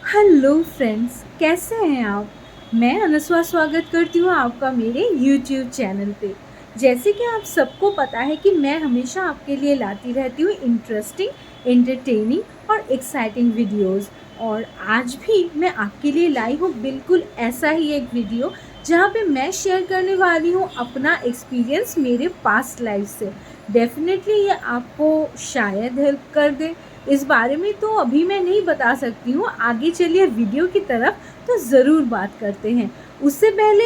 Hello friends, कैसे हैं आप। मैं अनुस्वा स्वागत करती हूँ आपका मेरे यूट्यूब चैनल पे। जैसे कि आप सबको पता है कि मैं हमेशा आपके लिए लाती रहती हूँ इंटरेस्टिंग, एंटरटेनिंग और एक्साइटिंग वीडियोस। और आज भी मैं आपके लिए लाई हूँ बिल्कुल ऐसा ही एक वीडियो, जहाँ पे मैं शेयर करने वाली हूँ अपना एक्सपीरियंस मेरे पास्ट लाइफ से। डेफिनेटली ये आपको शायद हेल्प कर दे। इस बारे में तो अभी मैं नहीं बता सकती हूँ, आगे चलिए वीडियो की तरफ तो ज़रूर बात करते हैं। उससे पहले,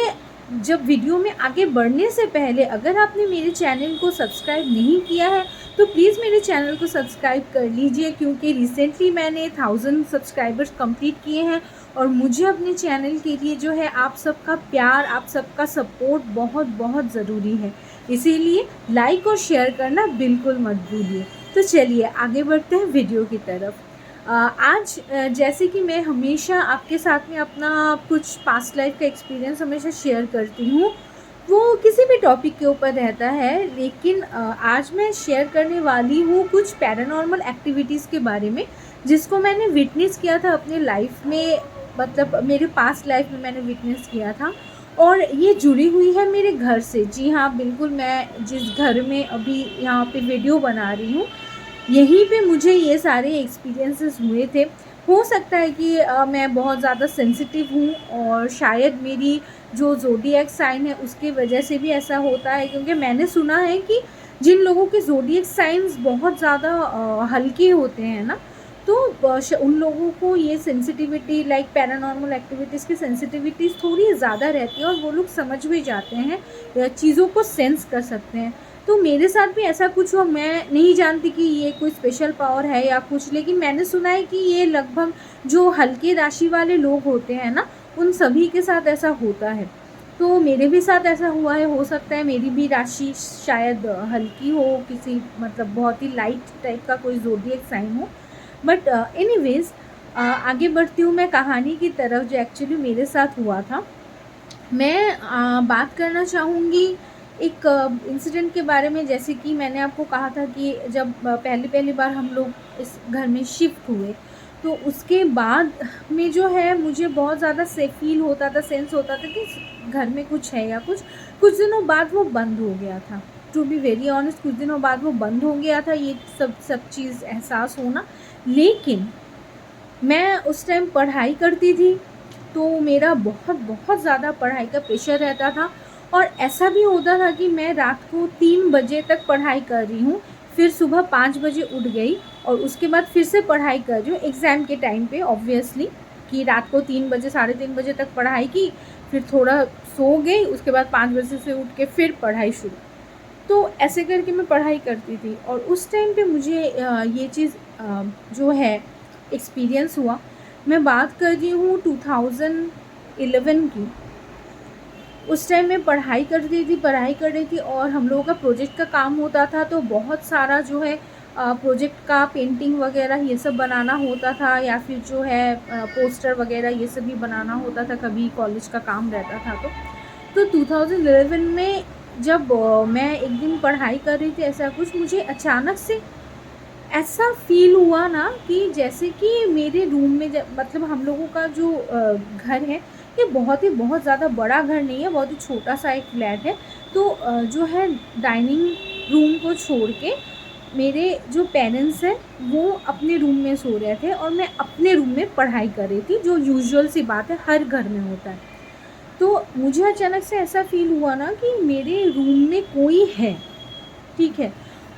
जब वीडियो में आगे बढ़ने से पहले, अगर आपने मेरे चैनल को सब्सक्राइब नहीं किया है तो प्लीज़ मेरे चैनल को सब्सक्राइब कर लीजिए, क्योंकि रिसेंटली मैंने 1000 सब्सक्राइबर्स कंप्लीट किए हैं। और मुझे अपने चैनल के लिए जो है आप सबका प्यार, आप सबका सपोर्ट बहुत बहुत ज़रूरी है। इसीलिए लाइक और शेयर करना बिल्कुल मत भूलिए। तो चलिए आगे बढ़ते हैं वीडियो की तरफ। आज जैसे कि मैं हमेशा आपके साथ में अपना कुछ पास्ट लाइफ का एक्सपीरियंस हमेशा शेयर करती हूँ, वो किसी भी टॉपिक के ऊपर रहता है, लेकिन आज मैं शेयर करने वाली हूँ कुछ पैरानॉर्मल एक्टिविटीज़ के बारे में, जिसको मैंने विटनेस किया था अपने लाइफ में। मतलब मेरे पास्ट लाइफ में मैंने विटनेस किया था, और ये जुड़ी हुई है मेरे घर से। जी हाँ, बिल्कुल, मैं जिस घर में अभी यहाँ पे वीडियो बना रही हूँ, यहीं पे मुझे ये सारे एक्सपीरियंसेस हुए थे। हो सकता है कि मैं बहुत ज़्यादा सेंसिटिव हूँ, और शायद मेरी जो ज़ोडिएक साइन है उसकी वजह से भी ऐसा होता है, क्योंकि मैंने सुना है कि जिन लोगों के ज़ोडिएक साइंस बहुत ज़्यादा हल्के होते हैं ना, तो उन लोगों को ये सेंसिटिविटी, लाइक पैरानॉर्मल एक्टिविटीज़ की सेंसिटिविटीज़ थोड़ी ज़्यादा रहती है, और वो लोग समझ भी जाते हैं, चीज़ों को सेंस कर सकते हैं। तो मेरे साथ भी ऐसा कुछ हुआ। मैं नहीं जानती कि ये कोई स्पेशल पावर है या कुछ, लेकिन मैंने सुना है कि ये लगभग जो हल्के राशि वाले लोग होते हैं ना, उन सभी के साथ ऐसा होता है। तो मेरे भी साथ ऐसा हुआ है। हो सकता है मेरी भी राशि शायद हल्की हो, किसी मतलब बहुत ही लाइट टाइप का कोई ज़ोडिएक साइन हो। बट एनीवेज, आगे बढ़ती हूँ मैं कहानी की तरफ, जो एक्चुअली मेरे साथ हुआ था। मैं बात करना चाहूँगी एक इंसिडेंट के बारे में। जैसे कि मैंने आपको कहा था कि जब पहली बार हम लोग इस घर में शिफ्ट हुए, तो उसके बाद में जो है मुझे बहुत ज़्यादा से फील होता था, सेंस होता था कि घर में कुछ है या कुछ दिनों बाद वो बंद हो गया था। टू बी वेरी ऑनेस्ट, कुछ दिनों बाद वो बंद हो गया था, ये सब चीज़ एहसास होना। लेकिन मैं उस टाइम पढ़ाई करती थी, तो मेरा बहुत बहुत ज़्यादा पढ़ाई का प्रेशर रहता था। और ऐसा भी होता था कि मैं रात को 3 बजे तक पढ़ाई कर रही हूँ, फिर सुबह 5 बजे उठ गई, और उसके बाद फिर से पढ़ाई कर रही हूँ एग्ज़ाम के टाइम पे ऑब्वियसली। कि रात को 3 बजे, साढ़े 3 बजे तक पढ़ाई की, फिर थोड़ा सो गई, उसके बाद 5 बजे से उठ के फिर पढ़ाई शुरू। तो ऐसे करके मैं पढ़ाई करती थी, और उस टाइम पे मुझे ये चीज़ जो है एक्सपीरियंस हुआ। मैं बात कर रही हूँ 2011 की। उस टाइम मैं पढ़ाई कर रही थी, और हम लोगों का प्रोजेक्ट का काम होता था, तो बहुत सारा जो है प्रोजेक्ट का पेंटिंग वगैरह ये सब बनाना होता था, या फिर जो है पोस्टर वगैरह ये सब भी बनाना होता था, कभी कॉलेज का काम रहता था। तो 2011 में जब मैं एक दिन पढ़ाई कर रही थी, ऐसा कुछ मुझे अचानक से ऐसा फ़ील हुआ ना, कि जैसे कि मेरे रूम में मतलब हम लोगों का जो घर है, ये बहुत ज़्यादा बड़ा घर नहीं है, बहुत ही छोटा-सा एक फ्लैट है। तो जो है डाइनिंग रूम को छोड़ के मेरे जो पेरेंट्स हैं, वो अपने रूम में सो रहे थे, और मैं अपने रूम में पढ़ाई कर रही थी, जो यूजुअल सी बात है, हर घर में होता है। तो मुझे अचानक से ऐसा फ़ील हुआ ना कि मेरे रूम में कोई है, ठीक है?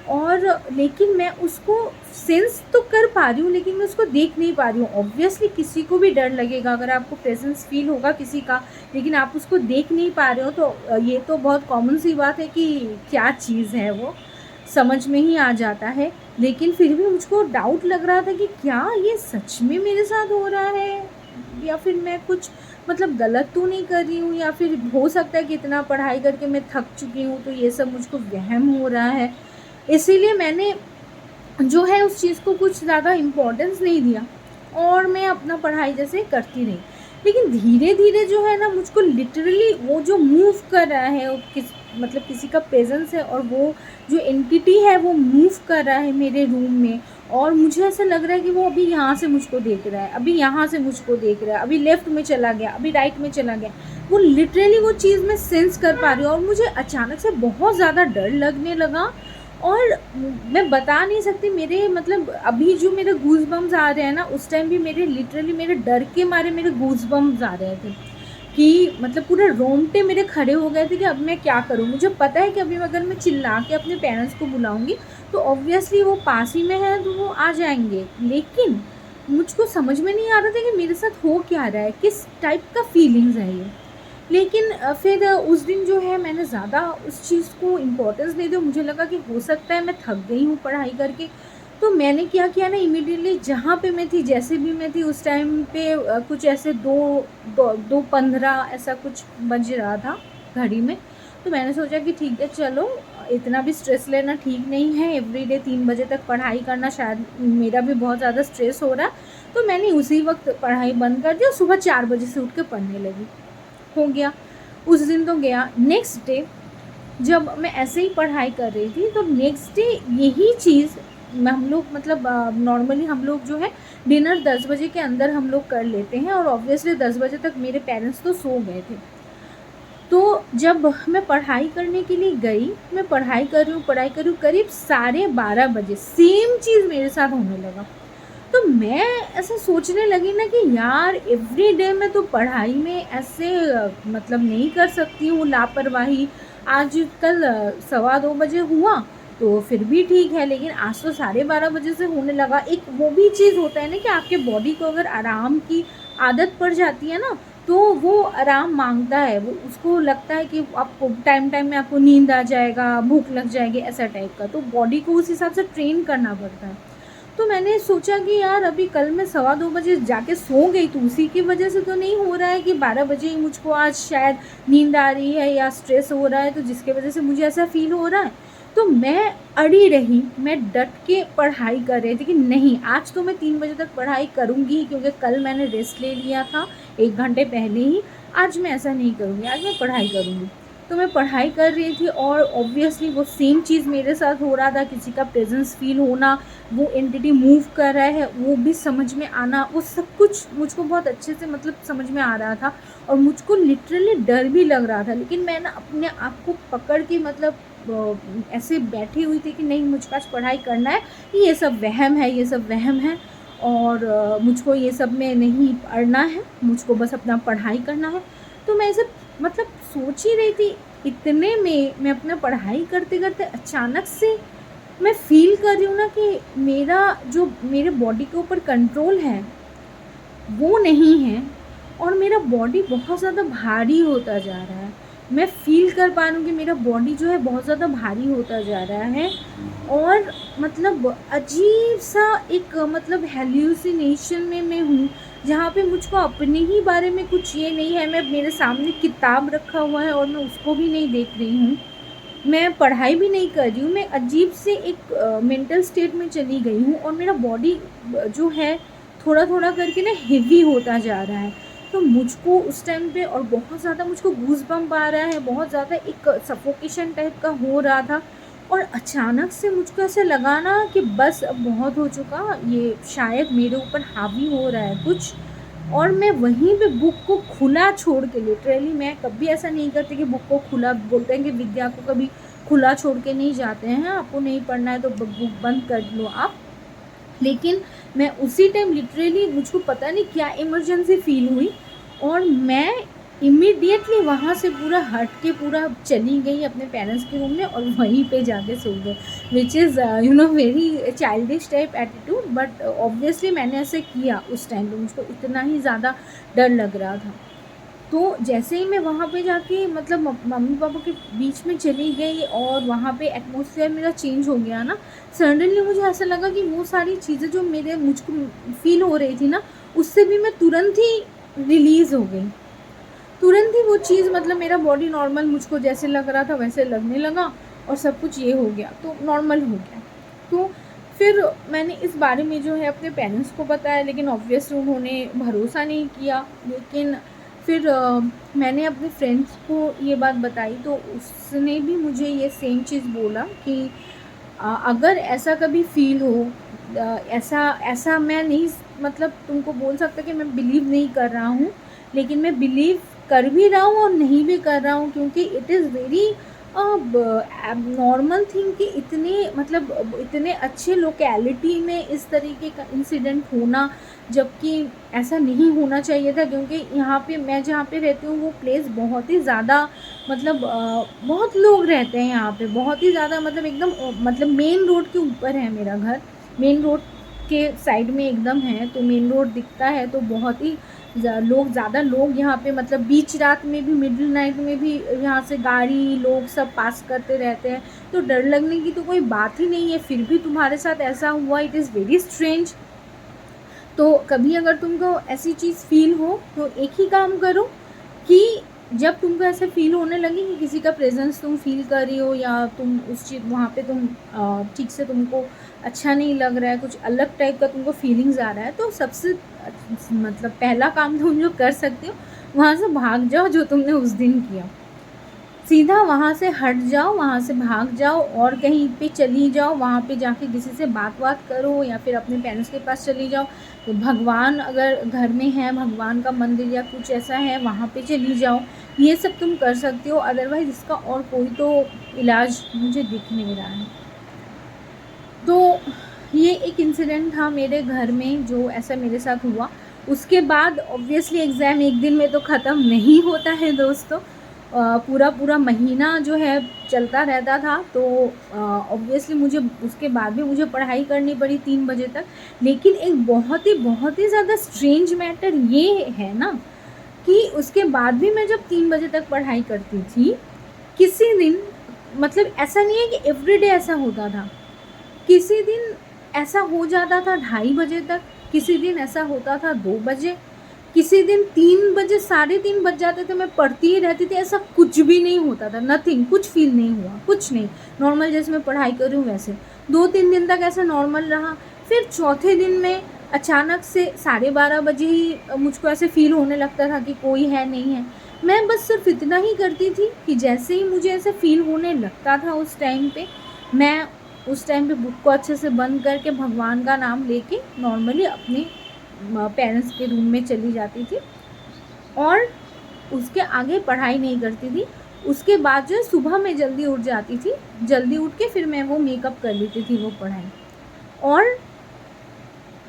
और लेकिन मैं उसको सेंस तो कर पा रही हूँ, लेकिन मैं उसको देख नहीं पा रही हूँ। ऑब्वियसली किसी को भी डर लगेगा अगर आपको प्रेजेंस फ़ील होगा किसी का, लेकिन आप उसको देख नहीं पा रहे हो, तो ये तो बहुत कॉमन सी बात है कि क्या चीज़ है वो, समझ में ही आ जाता है। लेकिन फिर भी मुझको डाउट लग रहा था कि क्या ये सच में मेरे साथ हो रहा है, या फिर मैं कुछ मतलब गलत तो नहीं कर रही हूँ, या फिर हो सकता है कि इतना पढ़ाई करके मैं थक चुकी हूँ, तो ये सब मुझको वहम हो रहा है। इसीलिए मैंने जो है उस चीज़ को कुछ ज़्यादा इम्पोर्टेंस नहीं दिया, और मैं अपना पढ़ाई जैसे करती रही। लेकिन धीरे-धीरे जो है ना, मुझको लिटरली वो जो मूव कर रहा है, वो मतलब किसी का प्रेज़ेंस है, और वो जो एंटिटी है वो मूव कर रहा है मेरे रूम में, और मुझे ऐसा लग रहा है कि वो अभी यहाँ से मुझको देख रहा है, अभी यहाँ से मुझको देख रहा है, अभी लेफ़्ट में चला गया, अभी राइट में चला गया। वो लिटरली वो चीज़ मैं सेंस कर पा रही हूँ और मुझे अचानक से बहुत ज़्यादा डर लगने लगा। और मैं बता नहीं सकती, मेरे मतलब अभी जो मेरे गूज़बम्प्स आ रहे हैं ना, उस टाइम भी मेरे लिटरली मेरे डर के मारे मेरे गूज़बम्प्स आ रहे थे कि मतलब पूरे रोंगटे मेरे खड़े हो गए थे कि अब मैं क्या करूँ। मुझे पता है कि अभी अगर मैं चिल्ला के अपने पेरेंट्स को बुलाऊँगी तो ऑब्वियसली वो पास ही में है तो वो आ जाएंगे, लेकिन मुझको समझ में नहीं आ रहा था कि मेरे साथ हो क्या रहा है, किस टाइप का फीलिंग्स है ये। लेकिन फिर उस दिन जो है मैंने ज़्यादा उस चीज़ को इम्पोर्टेंस नहीं दी। मुझे लगा कि हो सकता है मैं थक गई हूँ पढ़ाई करके। तो मैंने क्या किया ना, इमीडिएटली जहाँ पे मैं थी, जैसे भी मैं थी उस टाइम पे कुछ ऐसे 2:15 ऐसा कुछ बज रहा था घड़ी में। तो मैंने सोचा कि ठीक है चलो, इतना भी स्ट्रेस लेना ठीक नहीं है, एवरीडे 3 बजे तक पढ़ाई करना शायद मेरा भी बहुत ज़्यादा स्ट्रेस हो रहा है। तो मैंने उसी वक्त पढ़ाई बंद कर दी और सुबह 4 बजे से उठ के पढ़ने लगी। हो गया, उस दिन तो गया। नेक्स्ट डे जब मैं ऐसे ही पढ़ाई कर रही थी तो नेक्स्ट डे यही चीज़ हम लोग मतलब नॉर्मली हम लोग जो है डिनर 10 बजे के अंदर हम लोग कर लेते हैं और ऑब्वियसली 10 बजे तक मेरे पेरेंट्स तो सो गए थे। तो जब मैं पढ़ाई करने के लिए गई, मैं पढ़ाई कर रही हूँ, करीब 12:30 बजे सेम चीज़ मेरे साथ होने लगा। तो मैं ऐसा सोचने लगी ना कि यार एवरीडे मैं तो पढ़ाई में ऐसे मतलब नहीं कर सकती हूँ लापरवाही। आज कल 2:15 बजे हुआ तो फिर भी ठीक है, लेकिन आज तो 12:30 बजे से होने लगा। एक वो भी चीज़ होता है ना कि आपके बॉडी को अगर आराम की आदत पड़ जाती है ना, तो वो आराम मांगता है, वो उसको लगता है कि आपको टाइम टाइम में आपको नींद आ जाएगा, भूख लग जाएगी, ऐसा टाइप का। तो बॉडी को उस हिसाब से ट्रेन करना पड़ता है। तो मैंने सोचा कि यार अभी कल मैं 2:15 बजे जाके सो गई तो उसी की वजह से तो नहीं हो रहा है कि 12 बजे ही मुझको आज शायद नींद आ रही है या स्ट्रेस हो रहा है, तो जिसके वजह से मुझे ऐसा फील हो रहा है। तो मैं अड़ी रही, मैं डट के पढ़ाई कर रही थी कि नहीं, आज तो मैं 3 बजे तक पढ़ाई करूँगी ही, क्योंकि कल मैंने रेस्ट ले लिया था 1 घंटे पहले ही। आज मैं ऐसा नहीं करूँगी, आज मैं पढ़ाई करूँगी। तो मैं पढ़ाई कर रही थी और ऑब्वियसली वो सेम चीज़ मेरे साथ हो रहा था, किसी का प्रेजेंस फील होना, वो एंटिटी मूव कर रहा है वो भी समझ में आना, वो सब कुछ मुझको बहुत अच्छे से मतलब समझ में आ रहा था। और मुझको लिटरली डर भी लग रहा था, लेकिन मैं ना अपने आप को पकड़ के मतलब ऐसे बैठी हुई थी कि नहीं, मुझको आज पढ़ाई करना है, ये सब वहम है, ये सब वहम है। और मुझको ये सब में नहीं पढ़ना है, मुझको बस अपना पढ़ाई करना है। तो मैं ऐसे मतलब सोच ही रही थी, इतने में मैं अपना पढ़ाई करते करते अचानक से मैं फ़ील कर रही हूँ ना कि मेरा जो मेरे बॉडी के ऊपर कंट्रोल है वो नहीं है, और मेरा बॉडी बहुत ज़्यादा भारी होता जा रहा है। मैं फ़ील कर पा रही हूँ कि मेरा बॉडी जो है बहुत ज़्यादा भारी होता जा रहा है। और मतलब अजीब-सा एक मतलब हैल्यूसिनेशन में मैं हूँ, जहाँ पे मुझको अपने ही बारे में कुछ ये नहीं है। मैं मेरे सामने किताब रखा हुआ है और मैं उसको भी नहीं देख रही हूँ। मैं पढ़ाई भी नहीं कर रही हूँ, मैं अजीब से एक मेंटल स्टेट में चली गई हूँ और मेरा बॉडी जो है थोड़ा-थोड़ा करके ना हेवी होता जा रहा है। तो मुझको उस टाइम पे और बहुत ज़्यादा मुझको गूज़बम्प आ रहा है, बहुत ज़्यादा एक सफोकेशन टाइप का हो रहा था। और अचानक से मुझको ऐसा लगा ना कि बस अब बहुत हो चुका, ये शायद मेरे ऊपर हावी हो रहा है कुछ। और मैं वहीं पे बुक को खुला छोड़ के, लिटरली मैं कभी ऐसा नहीं करती कि बुक को खुला, बोलते हैं कि विद्या को कभी खुला छोड़ के नहीं जाते हैं, आपको नहीं पढ़ना है तो बुक बंद कर लो आप। लेकिन मैं उसी टाइम लिटरली मुझको पता नहीं क्या इमरजेंसी फील हुई और मैं इमीडिएटली वहाँ से पूरा हट के पूरा चली गई अपने पेरेंट्स के रूम में और वहीं पे जाके सो गए, which is very childish type attitude. But obviously मैंने ऐसे किया उस टाइम पे, मुझको इतना ही ज़्यादा डर लग रहा था। तो जैसे ही मैं वहाँ पे जाके मतलब मम्मी पापा के बीच में चली गई और वहाँ पे एटमॉस्फेयर मेरा चेंज हो गया ना, सडनली मुझे ऐसा लगा कि वो सारी चीज़ें जो मेरे मुझको फील हो रही थी ना, उससे भी मैं तुरंत ही रिलीज़ हो गई। तुरंत ही वो चीज़ मतलब मेरा बॉडी नॉर्मल मुझको जैसे लग रहा था वैसे लगने लगा और सब कुछ ये हो गया, तो नॉर्मल हो गया। तो फिर मैंने इस बारे में जो है अपने पेरेंट्स को बताया, लेकिन ऑब्वियसली उन्होंने भरोसा नहीं किया। लेकिन फिर मैंने अपने फ्रेंड्स को ये बात बताई तो उसने भी मुझे ये सेम चीज़ बोला कि अगर ऐसा कभी फ़ील हो, ऐसा ऐसा मैं नहीं मतलब तुमको बोल सकता कि मैं बिलीव नहीं कर रहा हूँ, लेकिन मैं बिलीव कर भी रहा हूँ और नहीं भी कर रहा हूँ, क्योंकि it is very normal thing कि इतने अच्छे लोकेलिटी में इस तरीके का इंसिडेंट होना, जबकि ऐसा नहीं होना चाहिए था, क्योंकि यहाँ पे मैं जहाँ पे रहती हूँ वो प्लेस बहुत ही ज़्यादा बहुत लोग रहते हैं यहाँ पे, बहुत ही ज़्यादा मतलब मेन रोड के ऊपर है मेरा घर, मेन रोड के साइड में एकदम है, तो मेन रोड दिखता है, तो बहुत ही ज़्यादा लोग यहाँ पे बीच रात में भी, मिडिल नाइट में भी यहाँ से गाड़ी लोग सब पास करते रहते हैं, तो डर लगने की तो कोई बात ही नहीं है। फिर भी तुम्हारे साथ ऐसा हुआ, इट इज़ वेरी स्ट्रेंज। तो कभी अगर तुमको ऐसी चीज़ फ़ील हो तो एक ही काम करो कि जब तुमको ऐसे फ़ील होने लगे कि किसी का प्रेजेंस तुम फ़ील कर रही हो, या तुम उस चीज़ वहाँ पे तुम ठीक से तुमको अच्छा नहीं लग रहा है, कुछ अलग टाइप का तुमको फीलिंग्स आ रहा है, तो सबसे पहला काम तुम जो कर सकते हो, वहाँ से भाग जाओ जो तुमने उस दिन किया। सीधा वहाँ से हट जाओ, वहाँ से भाग जाओ और कहीं पे चली जाओ, वहाँ पे जाके किसी से बात करो, या फिर अपने पेरेंट्स के पास चली जाओ। तो भगवान अगर घर में है, भगवान का मंदिर या कुछ ऐसा है, वहाँ पे चली जाओ। ये सब तुम कर सकते हो, अदरवाइज़ इसका और कोई तो इलाज मुझे दिख नहीं रहा है। तो ये एक इंसिडेंट था मेरे घर में जो ऐसा मेरे साथ हुआ। उसके बाद ऑब्वियसली एग्ज़ाम एक दिन में तो ख़त्म नहीं होता है दोस्तों, पूरा महीना जो है चलता रहता था, तो ऑब्वियसली मुझे उसके बाद भी मुझे पढ़ाई करनी पड़ी 3 बजे तक। लेकिन एक बहुत ही ज़्यादा स्ट्रेंज मैटर ये है ना कि उसके बाद भी मैं जब 3 बजे तक पढ़ाई करती थी, किसी दिन ऐसा नहीं है कि एवरीडे ऐसा होता था, किसी दिन ऐसा हो जाता था 2:30 बजे तक, किसी दिन ऐसा होता था 2 बजे, किसी दिन 3 बजे, 3:30 बज जाते थे, मैं पढ़ती ही रहती थी, ऐसा कुछ भी नहीं होता था, नथिंग, कुछ फ़ील नहीं हुआ, कुछ नहीं, नॉर्मल जैसे मैं पढ़ाई कर रही हूँ वैसे। 2-3 दिन तक ऐसा नॉर्मल रहा, फिर चौथे दिन में अचानक से 12:30 बजे ही मुझको ऐसे फ़ील होने लगता था कि कोई है, नहीं है। मैं बस सिर्फ इतना ही करती थी कि जैसे ही मुझे ऐसे फ़ील होने लगता था उस टाइम पे, मैं उस टाइम पे बुक को अच्छे से बंद करके भगवान का नाम लेके नॉर्मली अपने पेरेंट्स के रूम में चली जाती थी और उसके आगे पढ़ाई नहीं करती थी। उसके बाद जो है सुबह मैं जल्दी उठ जाती थी, जल्दी उठ के फिर मैं वो मेकअप कर लेती थी वो पढ़ाई। और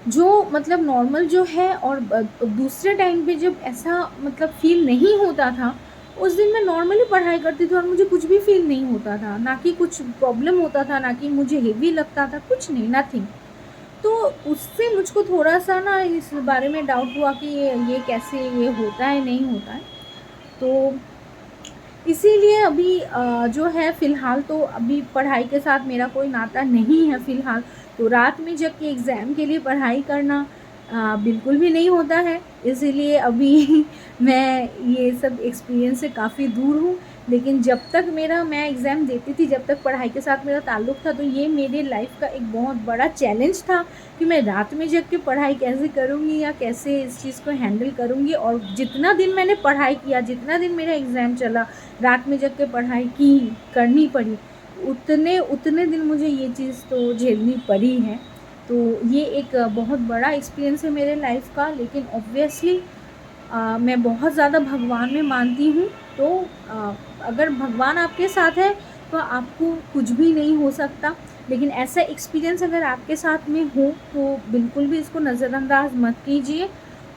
जो नॉर्मल जो है, और दूसरे टाइम पे जब ऐसा फ़ील नहीं होता था, उस दिन मैं नॉर्मली पढ़ाई करती थी और मुझे कुछ भी फ़ील नहीं होता था, ना कि कुछ प्रॉब्लम होता था, ना कि मुझे हेवी लगता था, कुछ नहीं, नथिंग। तो उससे मुझको थोड़ा-सा ना इस बारे में डाउट हुआ कि ये कैसे ये होता है, नहीं होता है। तो इसीलिए अभी जो है फ़िलहाल तो अभी पढ़ाई के साथ मेरा कोई नाता नहीं है फ़िलहाल। तो रात में जग के एग्ज़ाम के लिए पढ़ाई करना बिल्कुल भी नहीं होता है। इसीलिए अभी मैं ये सब एक्सपीरियंस से काफ़ी दूर हूँ। लेकिन जब तक मैं एग्ज़ाम देती थी, जब तक पढ़ाई के साथ मेरा ताल्लुक़ था, तो ये मेरे लाइफ़ का एक बहुत बड़ा चैलेंज था कि मैं रात में जग के पढ़ाई कैसे करूँगी, या कैसे इस चीज़ को हैंडल करूँगी। और जितना दिन मैंने पढ़ाई किया, जितना दिन मेरा एग्ज़ाम चला, रात में जग के पढ़ाई करनी पड़ी, उतने दिन मुझे ये चीज़ तो झेलनी पड़ी है। तो ये एक बहुत बड़ा एक्सपीरियंस है मेरे लाइफ़ का। लेकिन ऑब्वियसली मैं बहुत ज़्यादा भगवान में मानती हूँ, तो अगर भगवान आपके साथ है तो आपको कुछ भी नहीं हो सकता। लेकिन ऐसा एक्सपीरियंस अगर आपके साथ में हो तो बिल्कुल भी इसको नज़रअंदाज मत कीजिए,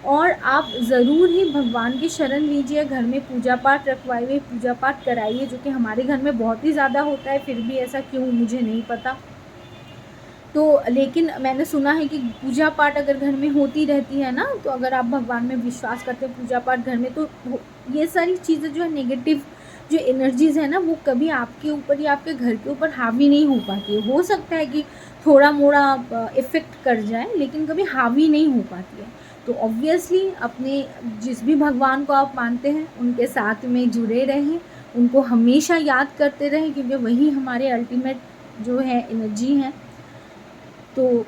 और आप ज़रूर ही भगवान की शरण लीजिए। घर में पूजा पाठ रखवाइए, पूजा पाठ कराइए, जो कि हमारे घर में बहुत ही ज़्यादा होता है, फिर भी ऐसा क्यों मुझे नहीं पता। तो लेकिन मैंने सुना है कि पूजा पाठ अगर घर में होती रहती है ना, तो अगर आप भगवान में विश्वास करते हैं, पूजा पाठ घर में, तो ये सारी चीज़ें जो है, नेगेटिव जो एनर्जीज़ है ना, वो कभी आपके ऊपर या आपके घर के ऊपर हावी नहीं हो पाती है। हो सकता है कि थोड़ा मोड़ा इफ़ेक्ट कर जाए, लेकिन कभी हावी नहीं हो पाती है। तो ऑब्वियसली अपने जिस भी भगवान को आप मानते हैं, उनके साथ में जुड़े रहें, उनको हमेशा याद करते रहें, क्योंकि वही हमारे अल्टीमेट जो है एनर्जी हैं। तो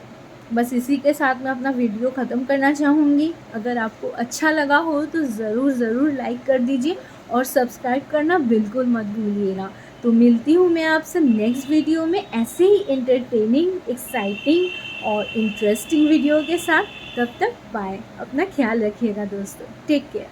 बस इसी के साथ मैं अपना वीडियो ख़त्म करना चाहूँगी। अगर आपको अच्छा लगा हो तो ज़रूर लाइक कर दीजिए, और सब्सक्राइब करना बिल्कुल मत भूलिएगा। तो मिलती हूँ मैं आपसे नेक्स्ट वीडियो में ऐसे ही एंटरटेनिंग, एक्साइटिंग और इंटरेस्टिंग वीडियो के साथ। तब तक बाय। अपना ख्याल रखिएगा दोस्तों। Take care.